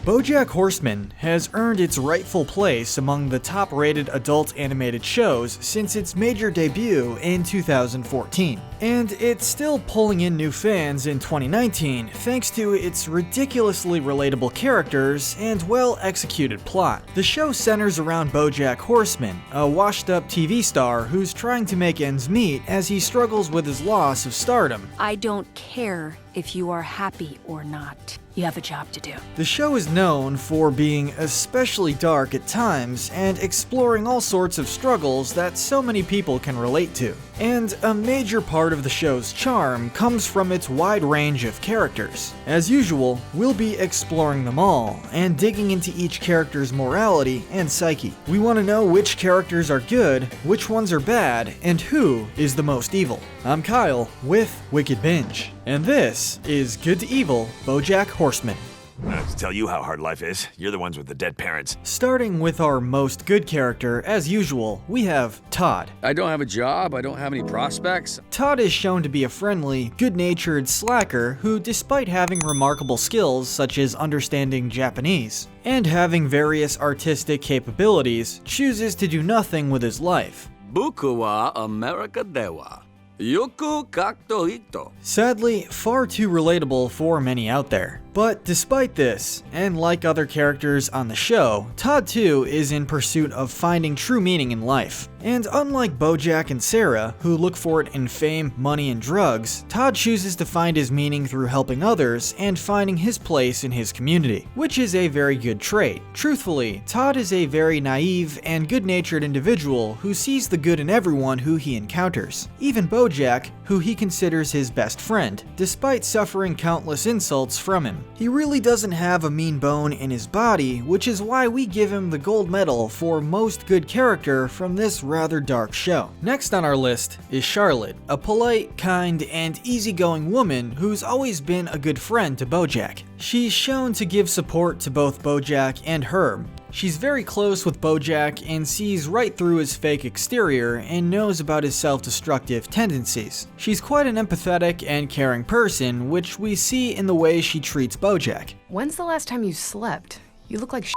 BoJack Horseman has earned its rightful place among the top-rated adult animated shows since its major debut in 2014. And it's still pulling in new fans in 2019 thanks to its ridiculously relatable characters and well-executed plot. The show centers around BoJack Horseman, a washed-up TV star who's trying to make ends meet as he struggles with his loss of stardom. I don't care if you are happy or not. You have a job to do. The show is known for being especially dark at times and exploring all sorts of struggles that so many people can relate to. And a major part of the show's charm comes from its wide range of characters. As usual, we'll be exploring them all and digging into each character's morality and psyche. We want to know which characters are good, which ones are bad, and who is the most evil. I'm Kyle with Wicked Binge, and this is Good to Evil BoJack Horseman. To tell you how hard life is, you're the ones with the dead parents. Starting with our most good character, as usual, we have Todd. I don't have a job, I don't have any prospects. Todd is shown to be a friendly, good-natured slacker who, despite having remarkable skills such as understanding Japanese and having various artistic capabilities, chooses to do nothing with his life. Buku wa America dewa. Yoku kakto ito. Sadly, far too relatable for many out there. But despite this, and like other characters on the show, Todd too is in pursuit of finding true meaning in life. And unlike BoJack and Sarah, who look for it in fame, money, and drugs, Todd chooses to find his meaning through helping others and finding his place in his community, which is a very good trait. Truthfully, Todd is a very naive and good-natured individual who sees the good in everyone who he encounters, even BoJack, who he considers his best friend, despite suffering countless insults from him. He really doesn't have a mean bone in his body, which is why we give him the gold medal for most good character from this rather dark show. Next on our list is Charlotte, a polite, kind, and easygoing woman who's always been a good friend to BoJack. She's shown to give support to both BoJack and Herb. She's very close with BoJack and sees right through his fake exterior and knows about his self-destructive tendencies. She's quite an empathetic and caring person, which we see in the way she treats BoJack. When's the last time you slept? You look like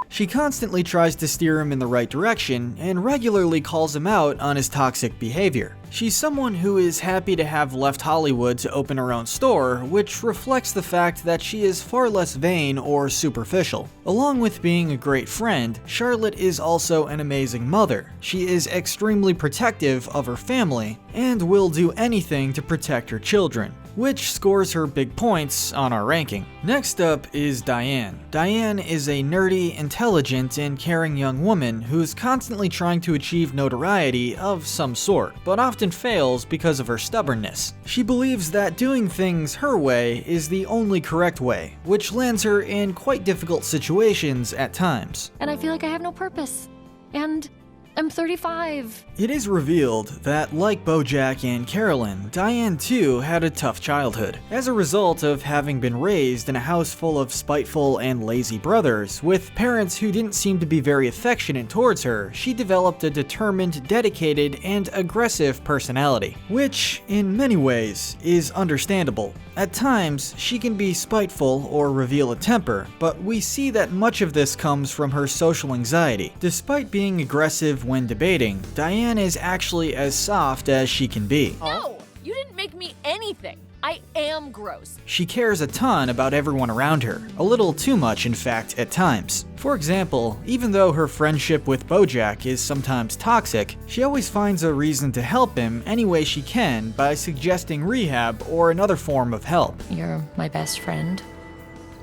She constantly tries to steer him in the right direction and regularly calls him out on his toxic behavior. She's someone who is happy to have left Hollywood to open her own store, which reflects the fact that she is far less vain or superficial. Along with being a great friend, Charlotte is also an amazing mother. She is extremely protective of her family and will do anything to protect her children, which scores her big points on our ranking. Next up is Diane. Diane is a nerdy, intelligent, and caring young woman who's constantly trying to achieve notoriety of some sort, but often fails because of her stubbornness. She believes that doing things her way is the only correct way, which lands her in quite difficult situations at times. And I feel like I have no purpose. And I'm 35. It is revealed that, like BoJack and Carolyn, Diane too had a tough childhood. As a result of having been raised in a house full of spiteful and lazy brothers, with parents who didn't seem to be very affectionate towards her, she developed a determined, dedicated, and aggressive personality, which, in many ways, is understandable. At times, she can be spiteful or reveal a temper, but we see that much of this comes from her social anxiety. Despite being aggressive when debating, Diane is actually as soft as she can be. No! You didn't make me anything. I am gross. She cares a ton about everyone around her, a little too much in fact at times. For example, even though her friendship with BoJack is sometimes toxic, she always finds a reason to help him any way she can by suggesting rehab or another form of help. You're my best friend,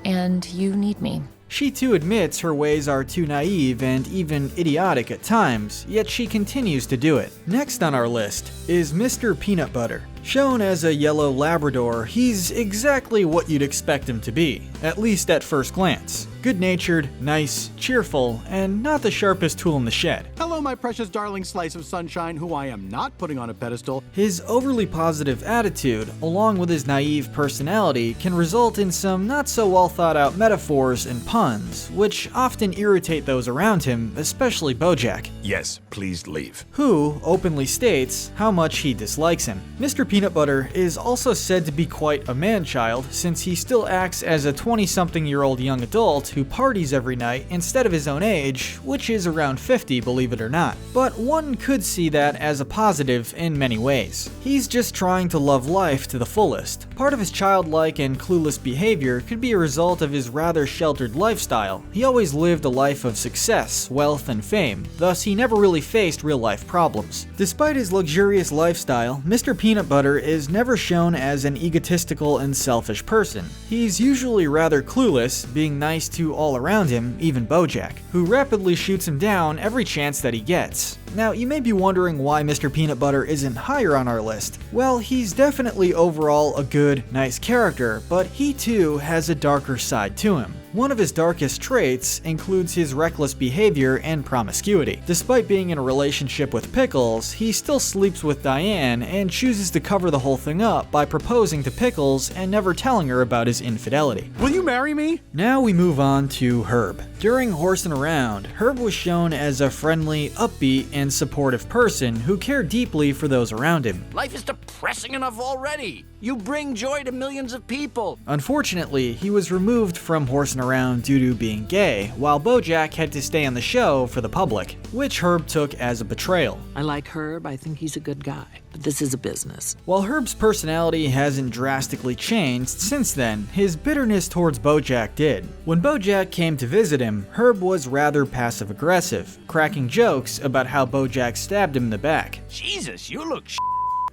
and you need me. She too admits her ways are too naive and even idiotic at times, yet she continues to do it. Next on our list is Mr. Peanut Butter. Shown as a yellow Labrador, he's exactly what you'd expect him to be, at least at first glance. Good-natured, nice, cheerful, and not the sharpest tool in the shed. Hello, my precious darling slice of sunshine, who I am not putting on a pedestal. His overly positive attitude, along with his naive personality, can result in some not so well thought out metaphors and puns, which often irritate those around him, especially BoJack. Yes, please leave. Who openly states how much he dislikes him. Mr. Peanut Butter is also said to be quite a man-child, since he still acts as a 20-something-year-old young adult who parties every night instead of his own age, which is around 50, believe it or not. But one could see that as a positive in many ways. He's just trying to love life to the fullest. Part of his childlike and clueless behavior could be a result of his rather sheltered lifestyle. He always lived a life of success, wealth, and fame, thus he never really faced real-life problems. Despite his luxurious lifestyle, Mr. Peanut Butter is never shown as an egotistical and selfish person. He's usually rather clueless, being nice to all around him, even BoJack, who rapidly shoots him down every chance that he gets. Now, you may be wondering why Mr. Peanut Butter isn't higher on our list. Well, he's definitely overall a good, nice character, but he too has a darker side to him. One of his darkest traits includes his reckless behavior and promiscuity. Despite being in a relationship with Pickles, he still sleeps with Diane and chooses to cover the whole thing up by proposing to Pickles and never telling her about his infidelity. Will you marry me? Now we move on to Herb. During Horsing Around, Herb was shown as a friendly, upbeat, and supportive person who cared deeply for those around him. Life is depressing enough already. You bring joy to millions of people. Unfortunately, he was removed from Horsing Around due to being gay, while BoJack had to stay on the show for the public, which Herb took as a betrayal. I like Herb, I think he's a good guy, but this is a business. While Herb's personality hasn't drastically changed since then, his bitterness towards BoJack did. When BoJack came to visit him, Herb was rather passive-aggressive, cracking jokes about how BoJack stabbed him in the back. Jesus, you look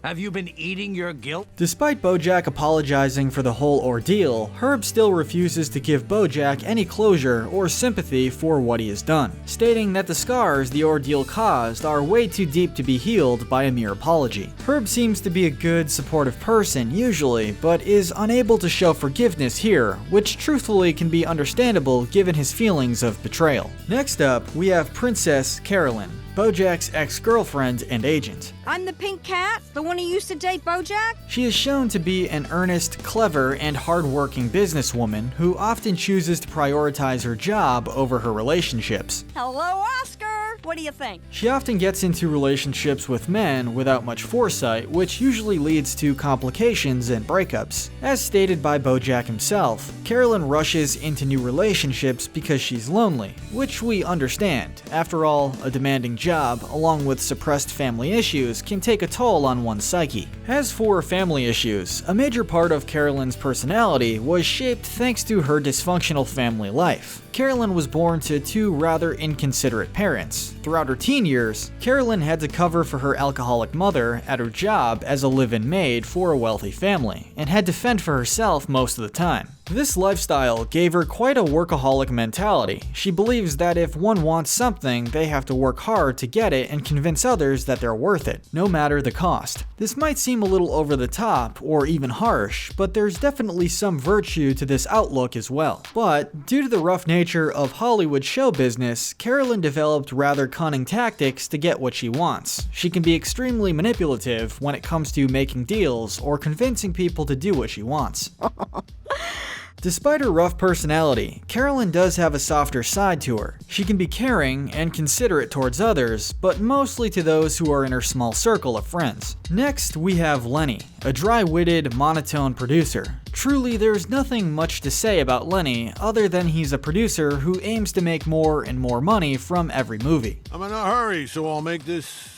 Have you been eating your guilt? Despite BoJack apologizing for the whole ordeal, Herb still refuses to give BoJack any closure or sympathy for what he has done, stating that the scars the ordeal caused are way too deep to be healed by a mere apology. Herb seems to be a good, supportive person usually, but is unable to show forgiveness here, which truthfully can be understandable given his feelings of betrayal. Next up, we have Princess Carolyn, BoJack's ex-girlfriend and agent. I'm the pink cat, the one who used to date BoJack? She is shown to be an earnest, clever, and hardworking businesswoman who often chooses to prioritize her job over her relationships. Hello, Oscar! What do you think? She often gets into relationships with men without much foresight, which usually leads to complications and breakups. As stated by BoJack himself, Carolyn rushes into new relationships because she's lonely, which we understand. After all, a demanding job, along with suppressed family issues, can take a toll on one's psyche. As for family issues, a major part of Carolyn's personality was shaped thanks to her dysfunctional family life. Carolyn was born to two rather inconsiderate parents. Throughout her teen years, Carolyn had to cover for her alcoholic mother at her job as a live-in maid for a wealthy family, and had to fend for herself most of the time. This lifestyle gave her quite a workaholic mentality. She believes that if one wants something, they have to work hard to get it and convince others that they're worth it, no matter the cost. This might seem a little over the top or even harsh, but there's definitely some virtue to this outlook as well. But due to the rough nature of Hollywood show business, Carolyn developed rather cunning tactics to get what she wants. She can be extremely manipulative when it comes to making deals or convincing people to do what she wants. Despite her rough personality, Carolyn does have a softer side to her. She can be caring and considerate towards others, but mostly to those who are in her small circle of friends. Next, we have Lenny, a dry-witted, monotone producer. Truly, there's nothing much to say about Lenny other than he's a producer who aims to make more and more money from every movie. I'm in a hurry, so I'll make this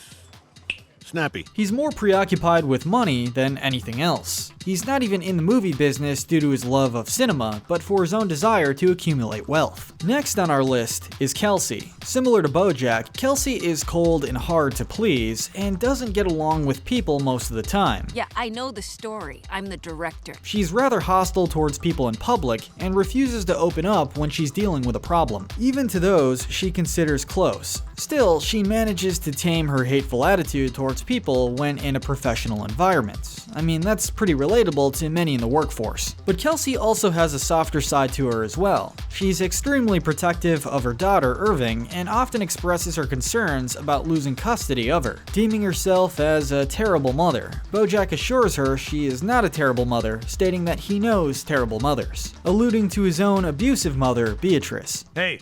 snappy. He's more preoccupied with money than anything else. He's not even in the movie business due to his love of cinema, but for his own desire to accumulate wealth. Next on our list is Kelsey. Similar to BoJack, Kelsey is cold and hard to please, and doesn't get along with people most of the time. Yeah, I know the story. I'm the director. She's rather hostile towards people in public, and refuses to open up when she's dealing with a problem. Even to those she considers close. Still, she manages to tame her hateful attitude towards people when in a professional environment. I mean, that's pretty relatable to many in the workforce. But Kelsey also has a softer side to her as well. She's extremely protective of her daughter, Irving, and often expresses her concerns about losing custody of her, deeming herself as a terrible mother. BoJack assures her she is not a terrible mother, stating that he knows terrible mothers, alluding to his own abusive mother, Beatrice. Hey,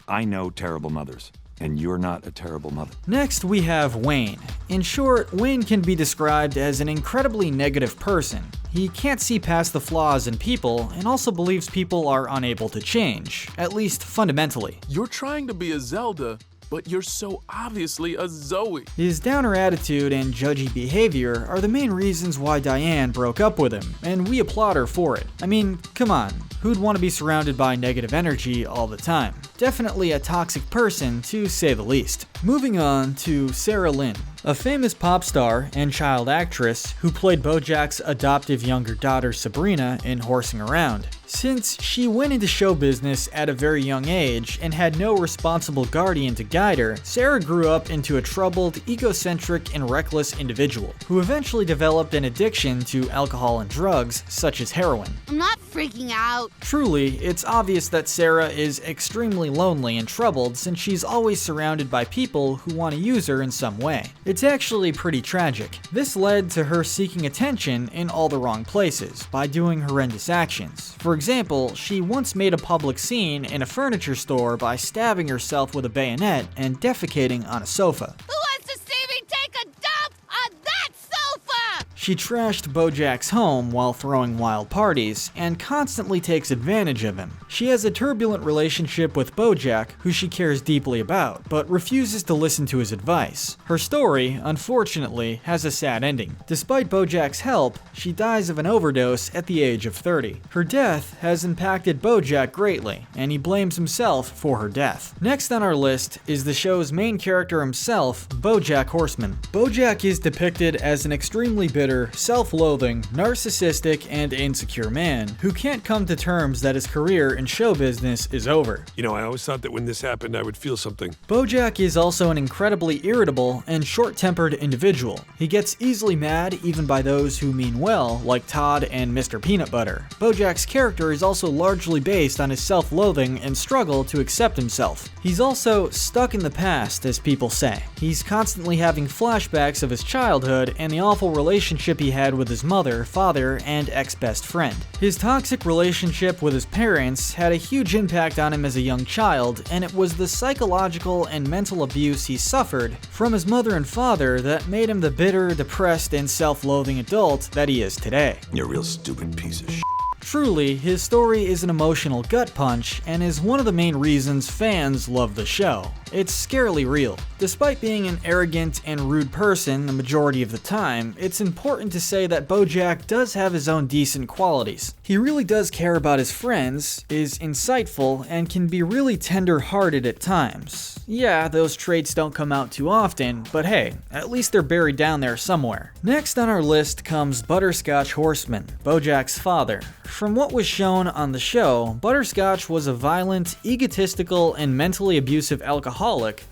I know terrible mothers. And you're not a terrible mother. Next, we have Wayne. In short, Wayne can be described as an incredibly negative person. He can't see past the flaws in people and also believes people are unable to change, at least fundamentally. You're trying to be a Zelda, but you're so obviously a Zoe. His downer attitude and judgy behavior are the main reasons why Diane broke up with him, and we applaud her for it. I mean, come on, who'd want to be surrounded by negative energy all the time? Definitely a toxic person, to say the least. Moving on to Sarah Lynn, a famous pop star and child actress who played BoJack's adoptive younger daughter Sabrina in Horsing Around. Since she went into show business at a very young age and had no responsible guardian to guide her, Sarah grew up into a troubled, egocentric, and reckless individual who eventually developed an addiction to alcohol and drugs, such as heroin. I'm not freaking out. Truly, it's obvious that Sarah is extremely lonely and troubled since she's always surrounded by people who want to use her in some way. It's actually pretty tragic. This led to her seeking attention in all the wrong places by doing horrendous actions. For example, she once made a public scene in a furniture store by stabbing herself with a bayonet and defecating on a sofa. Who wants to see me take a dump on that sofa? She trashed BoJack's home while throwing wild parties and constantly takes advantage of him. She has a turbulent relationship with BoJack, who she cares deeply about, but refuses to listen to his advice. Her story, unfortunately, has a sad ending. Despite BoJack's help, she dies of an overdose at the age of 30. Her death has impacted BoJack greatly, and he blames himself for her death. Next on our list is the show's main character himself, BoJack Horseman. BoJack is depicted as an extremely bitter, self-loathing, narcissistic, and insecure man who can't come to terms that his career in show business is over. You know, I always thought that when this happened, I would feel something. BoJack is also an incredibly irritable and short-tempered individual. He gets easily mad even by those who mean well, like Todd and Mr. Peanut Butter. BoJack's character is also largely based on his self-loathing and struggle to accept himself. He's also stuck in the past, as people say. He's constantly having flashbacks of his childhood and the awful relationship he had with his mother, father, and ex-best friend. His toxic relationship with his parents had a huge impact on him as a young child, and it was the psychological and mental abuse he suffered from his mother and father that made him the bitter, depressed, and self-loathing adult that he is today. You're a real stupid piece of shit. Truly, his story is an emotional gut punch and is one of the main reasons fans love the show. It's scarily real. Despite being an arrogant and rude person the majority of the time, it's important to say that BoJack does have his own decent qualities. He really does care about his friends, is insightful, and can be really tender-hearted at times. Yeah, those traits don't come out too often, but hey, at least they're buried down there somewhere. Next on our list comes Butterscotch Horseman, BoJack's father. From what was shown on the show, Butterscotch was a violent, egotistical, and mentally abusive alcoholic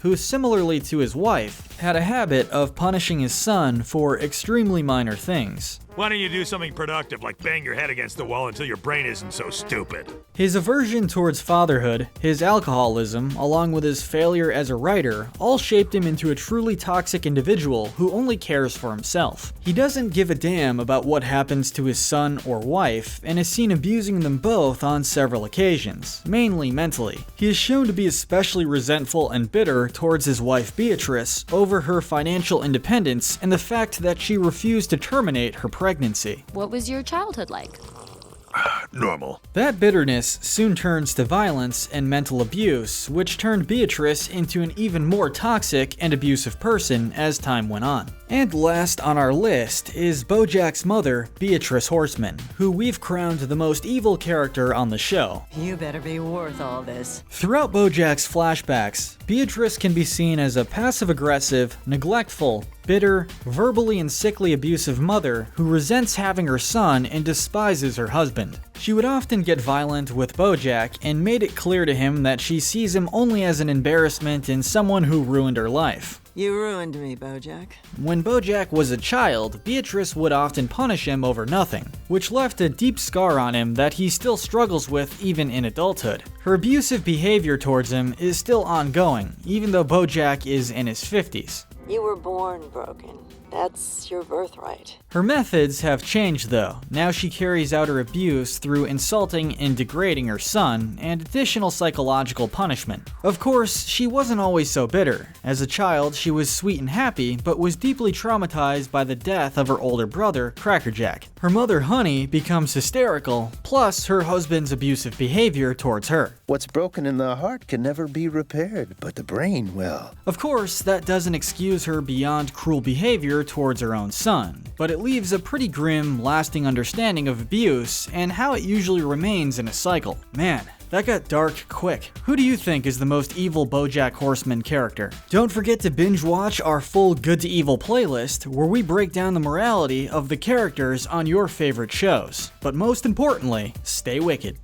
who, similarly to his wife, had a habit of punishing his son for extremely minor things. Why don't you do something productive, like bang your head against the wall until your brain isn't so stupid? His aversion towards fatherhood, his alcoholism, along with his failure as a writer, all shaped him into a truly toxic individual who only cares for himself. He doesn't give a damn about what happens to his son or wife, and is seen abusing them both on several occasions, mainly mentally. He is shown to be especially resentful and bitter towards his wife Beatrice over her financial independence and the fact that she refused to terminate her pregnancy. What was your childhood like? Normal. That bitterness soon turns to violence and mental abuse, which turned Beatrice into an even more toxic and abusive person as time went on. And last on our list is BoJack's mother, Beatrice Horseman, who we've crowned the most evil character on the show. You better be worth all this. Throughout BoJack's flashbacks, Beatrice can be seen as a passive-aggressive, neglectful, bitter, verbally and sickly abusive mother who resents having her son and despises her husband. She would often get violent with BoJack and made it clear to him that she sees him only as an embarrassment and someone who ruined her life. You ruined me, BoJack. When BoJack was a child, Beatrice would often punish him over nothing, which left a deep scar on him that he still struggles with even in adulthood. Her abusive behavior towards him is still ongoing, even though BoJack is in his 50s. You were born broken. That's your birthright. Her methods have changed though. Now she carries out her abuse through insulting and degrading her son, and additional psychological punishment. Of course, she wasn't always so bitter. As a child, she was sweet and happy, but was deeply traumatized by the death of her older brother, Crackerjack. Her mother, Honey, becomes hysterical, plus her husband's abusive behavior towards her. What's broken in the heart can never be repaired, but the brain will. Of course, that doesn't excuse her beyond cruel behavior towards her own son, but it leaves a pretty grim, lasting understanding of abuse and how it usually remains in a cycle. Man, that got dark quick. Who do you think is the most evil BoJack Horseman character? Don't forget to binge watch our full Good to Evil playlist, where we break down the morality of the characters on your favorite shows. But most importantly, stay wicked.